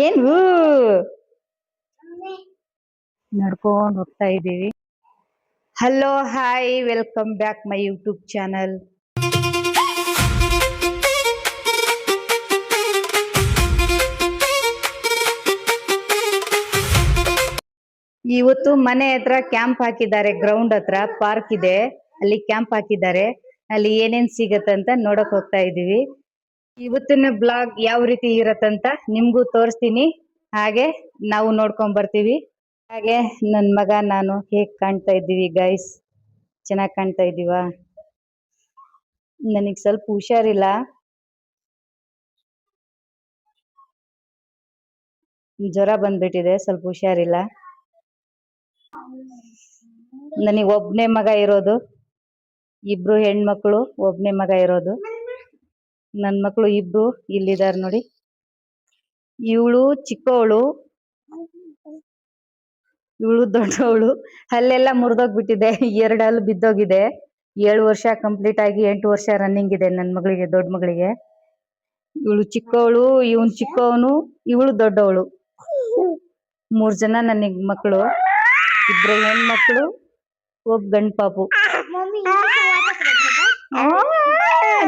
ಏನು ನಡ್ಕೊಂಡು ಹೋಗ್ತಾ ಇದ್ದೀವಿ. Hello hi, welcome back my YouTube channel. ಇವತ್ತು ಮನೆ ಹತ್ರ ಕ್ಯಾಂಪ್ ಹಾಕಿದ್ದಾರೆ. ಗ್ರೌಂಡ್ ಹತ್ರ ಪಾರ್ಕ್ ಇದೆ, ಅಲ್ಲಿ ಕ್ಯಾಂಪ್ ಹಾಕಿದ್ದಾರೆ. ಅಲ್ಲಿ ಏನೇನ್ ಸಿಗತ್ತಂತ ನೋಡಕ್ ಹೋಗ್ತಾ ಇದೀವಿ. ಇವತ್ತಿನ ಬ್ಲಾಗ್ ಯಾವ ರೀತಿ ಇರತ್ತಂತ ನಿಮ್ಗೂ ತೋರಿಸ್ತೀನಿ, ಹಾಗೆ ನಾವು ನೋಡ್ಕೊಂಡ್ ಬರ್ತೀವಿ. ಹಾಗೆ ನನ್ ಮಗ ನಾನು ಹೇಗ್ ಕಾಣ್ತಾ ಇದ್ದೀವಿ ಗೈಸ್? ಚೆನ್ನಾಗ್ ಕಾಣ್ತಾ ಇದೀವ? ನನಗ್ ಸ್ವಲ್ಪ ಹುಷಾರಿಲ್ಲ, ಜ್ವರ ಬಂದ್ಬಿಟ್ಟಿದೆ, ಸ್ವಲ್ಪ ಹುಷಾರಿಲ್ಲ. ನನಗ್ ಒಬ್ನೇ ಮಗ ಇರೋದು, ಇಬ್ರು ಹೆಣ್ಮಕ್ಳು, ಒಬ್ನೇ ಮಗ ಇರೋದು. ನನ್ ಮಕ್ಳು ಇಬ್ರು ಇಲ್ಲಿದಾರ ನೋಡಿ. ಇವಳು ಚಿಕ್ಕವಳು, ಇವಳು ದೊಡ್ಡವಳು. ಅಲ್ಲೆಲ್ಲ ಮುರಿದೋಗ್ಬಿಟ್ಟಿದೆ, 2 ಹಲ್ಲು ಬಿದ್ದೋಗಿದೆ. 7 ವರ್ಷ ಕಂಪ್ಲೀಟ್ ಆಗಿ 8 ವರ್ಷ ರನ್ನಿಂಗ್ ಇದೆ ನನ್ ಮಗಳಿಗೆ, ದೊಡ್ಡ ಮಗಳಿಗೆ. ಇವಳು ಚಿಕ್ಕವಳು, ಇವನ್ ಚಿಕ್ಕವನು, ಇವಳು ದೊಡ್ಡವಳು. 3 ಜನ ನನಗ್ ಮಕ್ಕಳು, 2 ಹೆಣ್ಮಕ್ಳು, ಒಬ್ಬ ಗಂಡ್ ಪಾಪು.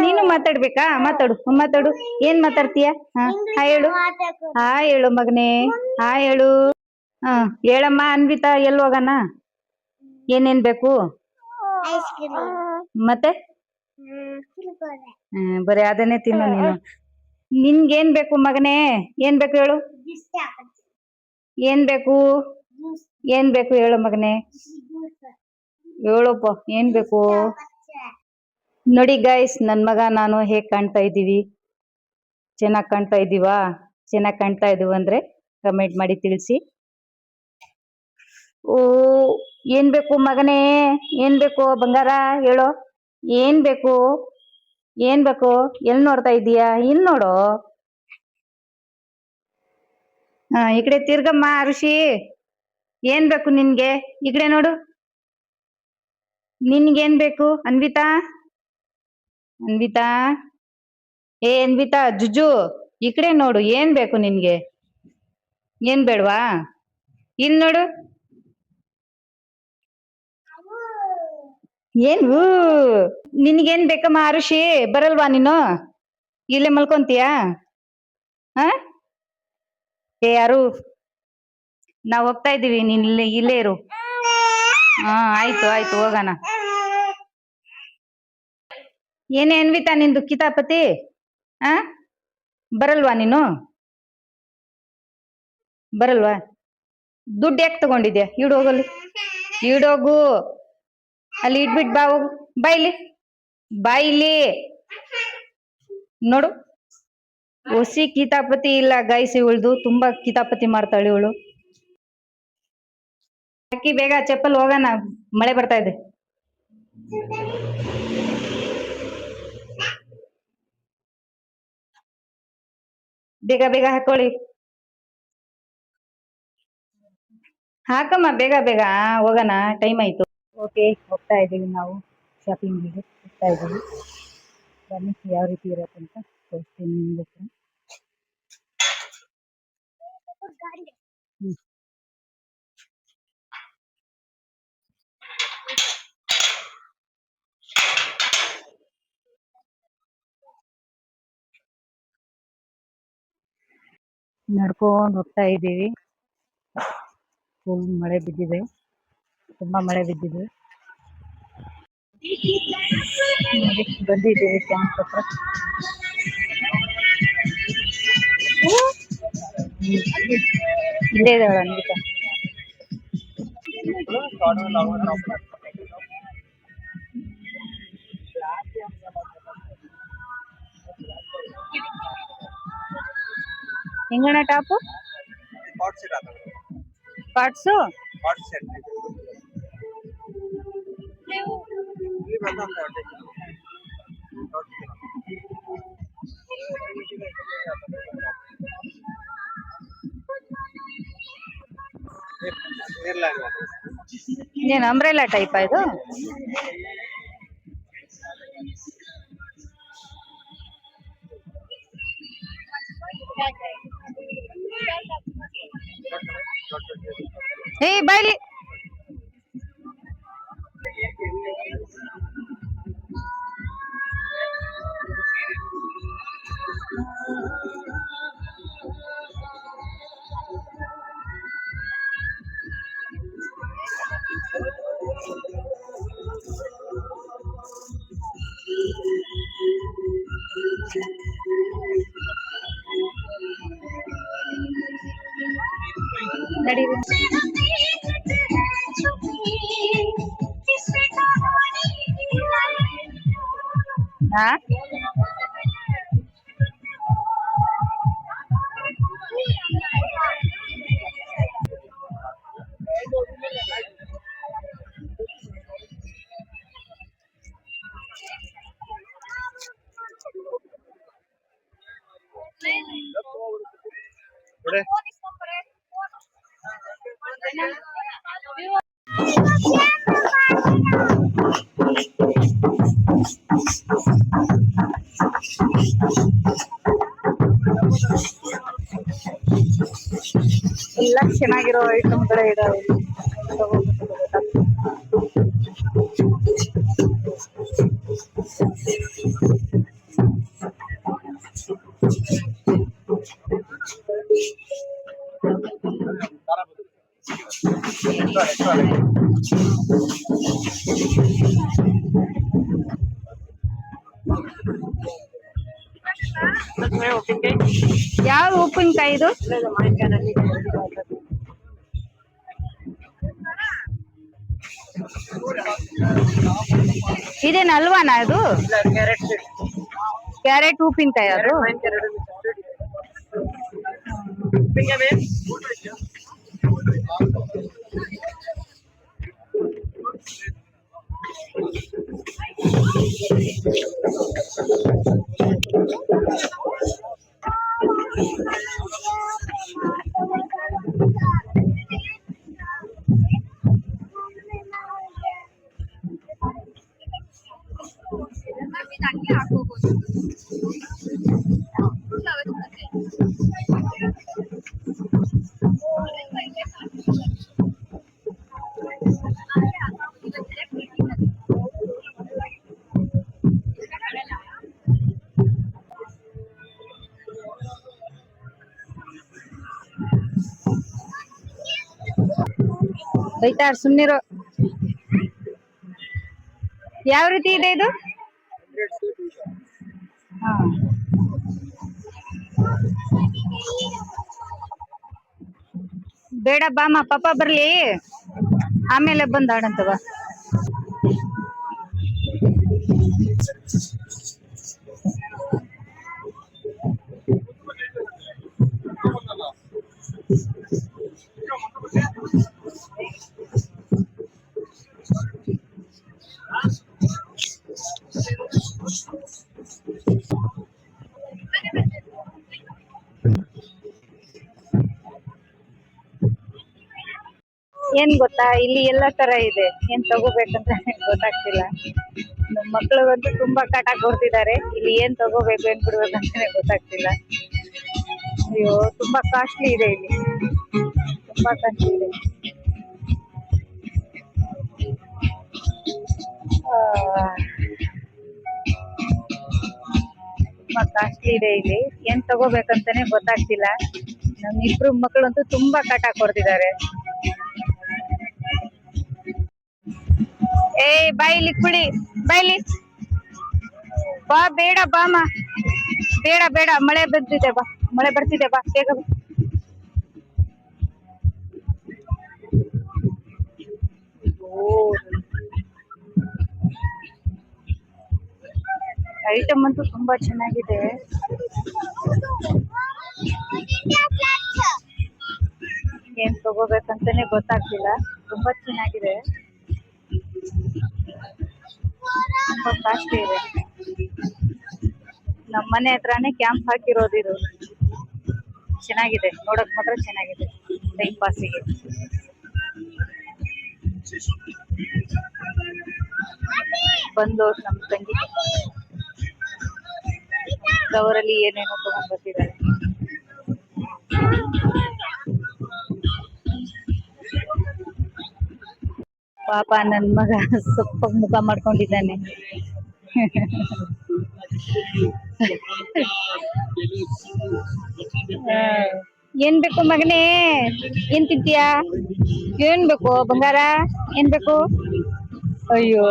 ನೀನು ಮಾತಾಡ್ಬೇಕಾ? ಮಾತಾಡು ಮಾತಾಡು. ಏನ್ ಮಾತಾಡ್ತೀಯ? ಹಾಯ್ ಹೇಳು, ಹಾಯ್ ಹೇಳು ಮಗನೇ, ಹಾಯ್ ಹೇಳು. ಹೇಳಮ್ಮ ಅನ್ವಿತಾ, ಎಲ್ಲಿ ಹೋಗೋಣ? ಏನೇನ್ ಬೇಕು? ಮತ್ತೆ ಬರೀ ಅದನ್ನೇ ತಿನ್ನು ನೀನು. ನಿನ್ಗೇನ್ ಬೇಕು ಮಗನೇ? ಏನ್ ಬೇಕು ಹೇಳು? ಏನ್ ಬೇಕು? ಏನ್ ಬೇಕು ಹೇಳು ಮಗನೇ? ಹೇಳಪ್ಪ, ಏನ್ ಬೇಕು? ನೋಡಿ ಗೈಸ್, ನನ್ ಮಗ ನಾನು ಹೇಗ್ ಕಾಣ್ತಾ ಇದ್ದೀವಿ? ಚೆನ್ನಾಗ್ ಕಾಣ್ತಾ ಇದೀವಾ? ಚೆನ್ನಾಗ್ ಕಾಣ್ತಾ ಇದೀವ ಅಂದ್ರೆ ಕಮೆಂಟ್ ಮಾಡಿ ತಿಳಿಸಿ. ಓ, ಏನ್ ಬೇಕು ಮಗನೇ? ಏನ್ ಬೇಕು ಬಂಗಾರ? ಹೇಳೋ, ಏನ್ ಬೇಕು? ಏನ್ ಬೇಕು? ಎಲ್ ನೋಡ್ತಾ ಇದೀಯಾ? ಇಲ್ ನೋಡು. ಈ ಕಡೆ ತಿರ್ಗಮ್ಮ ಋಷಿ. ಏನ್ ಬೇಕು ನಿನ್ಗೆ? ಈ ಕಡೆ ನೋಡು. ನಿನ್ಗೇನ್ ಬೇಕು ಅನ್ವಿತಾ? ಅನ್ವಿತಾ, ಏ ಅನ್ವಿತಾ, ಜುಜು, ಈ ಕಡೆ ನೋಡು. ಏನ್ ಬೇಕು ನಿನ್ಗೆ? ಏನ್ ಬೇಡ್ವಾ? ಇಲ್ ನೋಡು. ಏನು ನಿನ್ಗೇನ್ ಬೇಕಮ್ಮ ಆರುಷಿ? ಬರಲ್ವಾ ನೀನು? ಇಲ್ಲೇ ಮಲ್ಕೊಂತೀಯಾ? ಯಾರು? ನಾವ್ ಹೋಗ್ತಾ ಇದೀವಿ, ನೀನ್ ಇಲ್ಲೇ ಇರು. ಆಯ್ತು ಆಯ್ತು, ಹೋಗೋಣ. ಏನೇ ಅನ್ವಿತಾ ನಿಂದು ಕಿತಾಪತಿ? ಬರಲ್ವಾ ನೀನು? ಬರಲ್ವಾ? ದುಡ್ಡು ಯಾಕೆ ತಗೊಂಡಿದ್ಯಾ? ಈಡೋಗಲ್ಲಿ, ಈಡೋಗು. ಅಲ್ಲಿ ಇಟ್ಬಿಟ್ ಬಾ, ಹೋಗು. ಬಾ ಇಲ್ಲಿ, ಬಾ ಇಲ್ಲಿ. ನೋಡು, ಹೊಸಿ ಕಿತಾಪತಿ ಇಲ್ಲ ಗೈಸ್. ಇವಳ್ದು ತುಂಬಾ ಕಿತಾಪತಿ ಮಾಡ್ತಾಳೆ ಇವಳು. ಹಾಕಿ ಬೇಗ ಚಪ್ಪಲ್, ಹೋಗೋಣ, ಮಳೆ ಬರ್ತಾ ಇದೆ. ಬೇಗ ಬೇಗ ಹಾಕೊಳ್ಳಿ. ಹಾಕಮ್ಮ ಬೇಗ ಬೇಗ, ಹೋಗೋಣ, ಟೈಮ್ ಆಯ್ತು. ಓಕೆ, ಹೋಗ್ತಾ ಇದೀವಿ ನಾವು ಶಾಪಿಂಗಿಗೆ. ಹೋಗ್ತಾ ಇದೀವಿ, ಬನ್ನಿ ಯಾವ ರೀತಿ ಇರತ್ತೆ ಅಂತ ತೋರಿಸ್ತೀನಿ ನಿಮ್ಗೆ. ನಡ್ಕೊಂಡು ಹೋಗ್ತಾ ಇದ್ದೀವಿ. ಫುಲ್ ಮಳೆ ಬಿದ್ದಿದೆ, ತುಂಬಾ ಮಳೆ ಬಿದ್ದಿದೆ. ಬಂದಿದ್ದೇವೆ ಕ್ಯಾಂಪ್ ಹತ್ರ. ಇಲ್ಲೇ ಇದ್ದಾಳ ಅನ್ವಿತಾ. ಹೆಂಗಣ್ಣ ಟಾಪು? ಪಾರ್ಟ್ಸು ಏನು ಅಂಬ್ರೆಲಾ ಟೈಪ್ ಇದು? ಏಯ್ ಬಾಯ್ಲಿ. ನಡೀರಿ. ಹಾ ಎಲ್ಲ ಚೆನ್ನಾಗಿರೋ ಐಟಮ್ಗಳೇ ಇದಾವೆ. ಯಾವ ಉಪ್ಪಿನಕಾಯಿ ಇದು? ಇದೇನು ಅಲ್ವಾನಾ ಅದು? ಕ್ಯಾರೆಟ್ ಉಪ್ಪಿನಕಾಯಿ ಅದು? ಬೈತಾರ್ ಸುಮ್ನಿರೋ. ಯಾವ ರೀತಿ ಇದೆ ಇದು? ಹಾ ಬೇಡ ಬಾಮ, ಪಾಪ ಬರ್ಲಿ ಆಮೇಲೆ ಬಂದ್ ಆಡಂತವ. ಏನ್ ಗೊತ್ತಾ, ಇಲ್ಲಿ ಎಲ್ಲಾ ತರ ಇದೆ. ಏನ್ ತಗೋಬೇಕಂತ ಗೊತ್ತಾಗ್ತಿಲ್ಲ. ನಮ್ ಮಕ್ಳಿಗಂತೂ ತುಂಬಾ ಕಾಟ ಕೊಡ್ತಿದ್ದಾರೆ. ಇಲ್ಲಿ ಏನ್ ತಗೋಬೇಕು ಏನ್ ಬಿಡ್ಬೇಕು ಅಂತಾನೆ ಗೊತ್ತಾಗ್ತಿಲ್ಲ. ಅಯ್ಯೋ, ತುಂಬಾ ಕಾಸ್ಟ್ಲಿ ಇದೆ ಇಲ್ಲಿ, ತುಂಬಾ ಕಾಸ್ಟ್ಲಿ ಇದೆ. ತುಂಬಾ ಕಾಸ್ಟ್ಲಿ ಇದೆ ಇಲ್ಲಿ. ಏನ್ ತಗೋಬೇಕಂತಾನೆ ಗೊತ್ತಾಗ್ತಿಲ್ಲ. ನಮ್ ಇಬ್ರು ಮಕ್ಕಳಂತೂ ತುಂಬಾ ಕಾಟ ಕೊಡ್ತಿದ್ದಾರೆ. ಏಯ್ ಬಾಯಿಲಿ ಕುಳಿ, ಬಾಯಿಲಿ ಬಾ. ಬೇಡ ಬಾಮ, ಬೇಡ ಬೇಡ, ಮಳೆ ಬರ್ತಿದೆ ಬಾ, ಮಳೆ ಬರ್ತಿದೆ ಬಾ, ಬೇಗ ಬಾ. ಐಟಮ್ ಅಂತೂ ತುಂಬಾ ಚೆನ್ನಾಗಿದೆ. ಏನ್ ತಗೋಬೇಕಂತಾನೆ ಗೊತ್ತಾಗ್ತಿಲ್ಲ. ತುಂಬಾ ಚೆನ್ನಾಗಿದೆ, ತುಂಬಾ ಕಾಸ್ಟ್ಲಿ ಇದೆ. ನಮ್ಮ ಮನೆ ಹತ್ರನೇ ಕ್ಯಾಂಪ್ ಹಾಕಿರೋದು ಇದು. ಚೆನ್ನಾಗಿದೆ, ನೋಡಕ್ ಮಾತ್ರ ಚೆನ್ನಾಗಿದೆ, ಟೈಮ್ ಪಾಸಿಗೆ. ಬಂದು ನಮ್ ತಂಗಿ ಅವರಲ್ಲಿ ಏನೇನೋ ತಗೊಂಡ್ ಬರ್ತಿದ್ದಾರೆ. ಪಾಪ ನನ್ನ ಮಗ ಸೊಪ್ಪಾಗಿ ಮುಖ ಮಾಡ್ಕೊಂಡಿದ್ದಾನೆ. ಏನ್ ಬೇಕು ಮಗನೇ? ಏನ್ ತಿಂತೀಯಾ? ಏನ್ ಬೇಕು ಬಂಗಾರ? ಏನ್ ಬೇಕು? ಅಯ್ಯೋ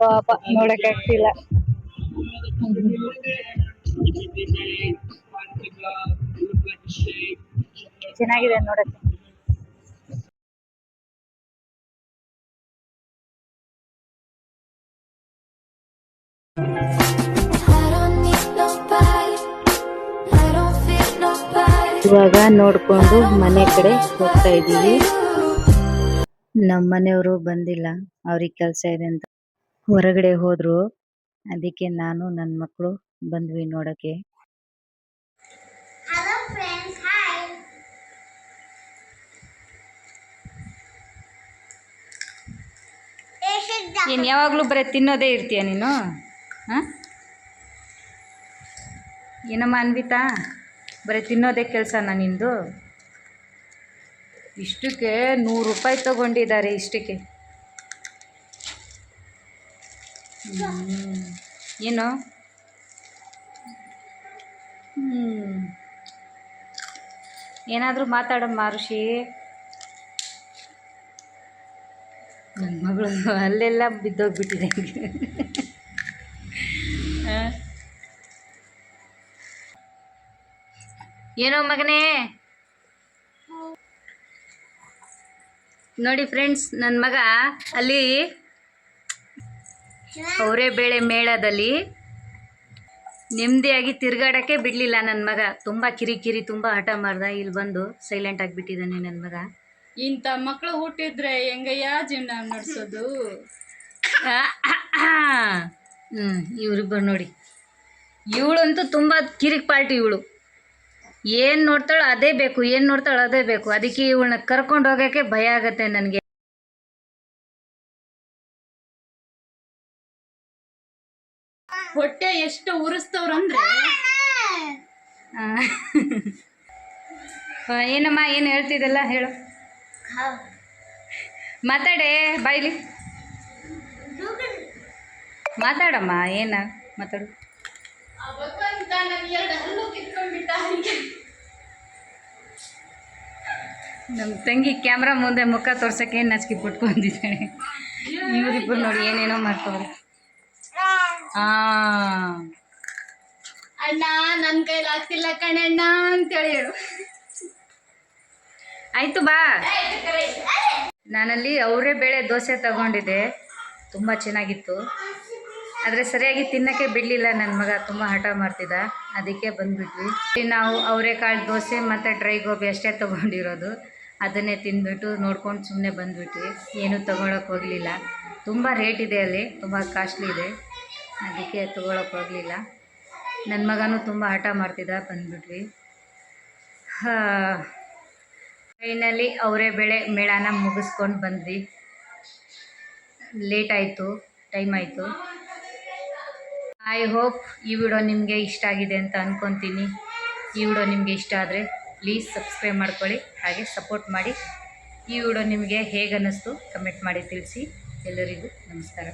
ಪಾಪ ನೋಡಕ್ ಆಗ್ತಿಲ್ಲ. ಚೆನ್ನಾಗಿದೆ ನೋಡಕ್ಕೆ. ಇವಾಗ ನೋಡ್ಕೊಂಡು ಮನೆ ಕಡೆ ಹೋಗ್ತಾ ಇದ್ದೀವಿ. ನಮ್ಮ ಮನೆಯವರು ಬಂದಿಲ್ಲ, ಅವ್ರಿಗೆ ಕೆಲಸ ಇದೆ ಅಂತ ಹೊರಗಡೆ ಹೋದ್ರು. ಅದಕ್ಕೆ ನಾನು ನನ್ನ ಮಕ್ಕಳು ಬಂದ್ವಿ ನೋಡಕ್ಕೆ. ನೀನು ಯಾವಾಗಲೂ ಬರೀ ತಿನ್ನೋದೇ ಇರ್ತೀಯ ನೀನು? ಹಾಂ, ಏನಮ್ಮ ಅನ್ವಿತಾ, ಬರೀ ತಿನ್ನೋದೇ ಕೆಲಸನಾ ನಿಂದು? ಇಷ್ಟಕ್ಕೆ 100 ರೂಪಾಯಿ ತಗೊಂಡಿದ್ದಾರೆ ಇಷ್ಟಕ್ಕೆ. ಏನು? ಏನಾದರೂ ಮಾತಾಡಮ್ಮ ಋಷಿ. ನನ್ನ ಮಗಳು ಅಲ್ಲೆಲ್ಲ ಬಿದ್ದೋಗ್ಬಿಟ್ಟಿದೆ. ಏನೋ ಮಗನೇ. ನೋಡಿ ಫ್ರೆಂಡ್ಸ್, ನನ್ನ ಮಗ ಅಲ್ಲಿ ಅವರೆಬೇಳೆ ಮೇಳದಲ್ಲಿ ನೆಮ್ಮದಿಯಾಗಿ ತಿರ್ಗಾಡಕ್ಕೆ ಬಿಡಲಿಲ್ಲ ನನ್ನ ಮಗ. ತುಂಬ ಕಿರಿಕಿರಿ, ತುಂಬ ಹಠ ಮಾಡ್ದ. ಇಲ್ಲಿ ಬಂದು ಸೈಲೆಂಟ್ ಆಗಿಬಿಟ್ಟಿದ್ದಾನೆ ನನ್ನ ಮಗ. ಇಂಥ ಮಕ್ಕಳು ಹುಟ್ಟಿದ್ರೆ ಹೆಂಗಯ್ಯ ಜೀವನ ನಡೆಸೋದು? ಇವ್ರಿಬ್ಬರು ನೋಡಿ, ಇವಳಂತೂ ತುಂಬ ಕಿರಿಕ್ ಪಾರ್ಟಿ. ಇವಳು ಏನು ನೋಡ್ತಾಳೋ ಅದೇ ಬೇಕು, ಏನು ನೋಡ್ತಾಳೋ ಅದೇ ಬೇಕು. ಅದಕ್ಕೆ ಇವಳನ್ನ ಕರ್ಕೊಂಡು ಹೋಗೋಕ್ಕೆ ಭಯ ಆಗತ್ತೆ ನನಗೆ. ಹೊಟ್ಟೆ ಎಷ್ಟು ಉರಿಸ್ತವ್ರಂದ್ರೆ. ಏನಮ್ಮ, ಏನು ಹೇಳ್ತಿದ್ದಲ್ಲ ಹೇಳು. ಮಾತಾಡೆ, ಬಾಯ್ಲಿ ಮಾತಾಡಮ್ಮ. ಏನ ಮಾತಾಡು. ನಮ್ಮ ತಂಗಿ ಕ್ಯಾಮ್ರಾ ಮುಂದೆ ಮುಖ ತೋರ್ಸಕ್ಕೆ ಏನು ನಾಚಿಕೆ ಪಟ್ಕೊಂಡಿದ್ದಾಳೆ. ಇವರಿಬ್ಬರು ನೋಡಿ ಏನೇನೋ ಮಾಡ್ತವ್ರೆ. ಅಣ್ಣ ನನ್ನ ಕೈಲಿ ಆಗ್ತಿಲ್ಲ ಕಣಣ್ಣ ಅಂತೇಳಿ ಹೇಳು. ಆಯ್ತು ಬಾ. ನಾನಲ್ಲಿ ಅವರೆಬೇಳೆ ದೋಸೆ ತಗೊಂಡಿದ್ದೆ, ತುಂಬ ಚೆನ್ನಾಗಿತ್ತು. ಆದರೆ ಸರಿಯಾಗಿ ತಿನ್ನೋಕ್ಕೆ ಬಿಡಲಿಲ್ಲ ನನ್ನ ಮಗ, ತುಂಬ ಹಠ ಮಾಡ್ತಿದ್ದ. ಅದಕ್ಕೆ ಬಂದುಬಿಟ್ವಿ. ನಾವು ಅವರೆಕಾಳು ದೋಸೆ ಮತ್ತು ಡ್ರೈ ಗೋಬಿ ಅಷ್ಟೇ ತೊಗೊಂಡಿರೋದು. ಅದನ್ನೇ ತಿಂದ್ಬಿಟ್ಟು ನೋಡ್ಕೊಂಡು ಸುಮ್ಮನೆ ಬಂದುಬಿಟ್ವಿ. ಏನೂ ತೊಗೊಳಕ್ಕೆ ಹೋಗಲಿಲ್ಲ. ತುಂಬ ರೇಟ್ ಇದೆ ಅಲ್ಲಿ, ತುಂಬ ಕಾಸ್ಟ್ಲಿ ಇದೆ. ಅದಕ್ಕೆ ತೊಗೊಳಕ್ಕೆ ಹೋಗಲಿಲ್ಲ. ನನ್ನ ಮಗನೂ ತುಂಬ ಹಠ ಮಾಡ್ತಿದ್ದ, ಬಂದುಬಿಟ್ವಿ. ಫೈನಲಿ ಅವರೆಬೇಳೆ ಮೇಳನ ಮುಗಿಸ್ಕೊಂಡು ಬಂದ್ವಿ. ಲೇಟ್ ಆಯಿತು, ಟೈಮ್ ಆಯಿತು. ಐ ಹೋಪ್ ಈ ವಿಡಿಯೋ ನಿಮಗೆ ಇಷ್ಟ ಆಗಿದೆ ಅಂತ ಅಂದ್ಕೊತೀನಿ. ಈ ವಿಡಿಯೋ ನಿಮಗೆ ಇಷ್ಟ ಆದರೆ ಪ್ಲೀಸ್ ಸಬ್ಸ್ಕ್ರೈಬ್ ಮಾಡ್ಕೊಳ್ಳಿ, ಹಾಗೆ ಸಪೋರ್ಟ್ ಮಾಡಿ. ಈ ವಿಡಿಯೋ ನಿಮಗೆ ಹೇಗೆ ಅನ್ನಿಸ್ತು ಕಮೆಂಟ್ ಮಾಡಿ ತಿಳಿಸಿ. ಎಲ್ಲರಿಗೂ ನಮಸ್ಕಾರ.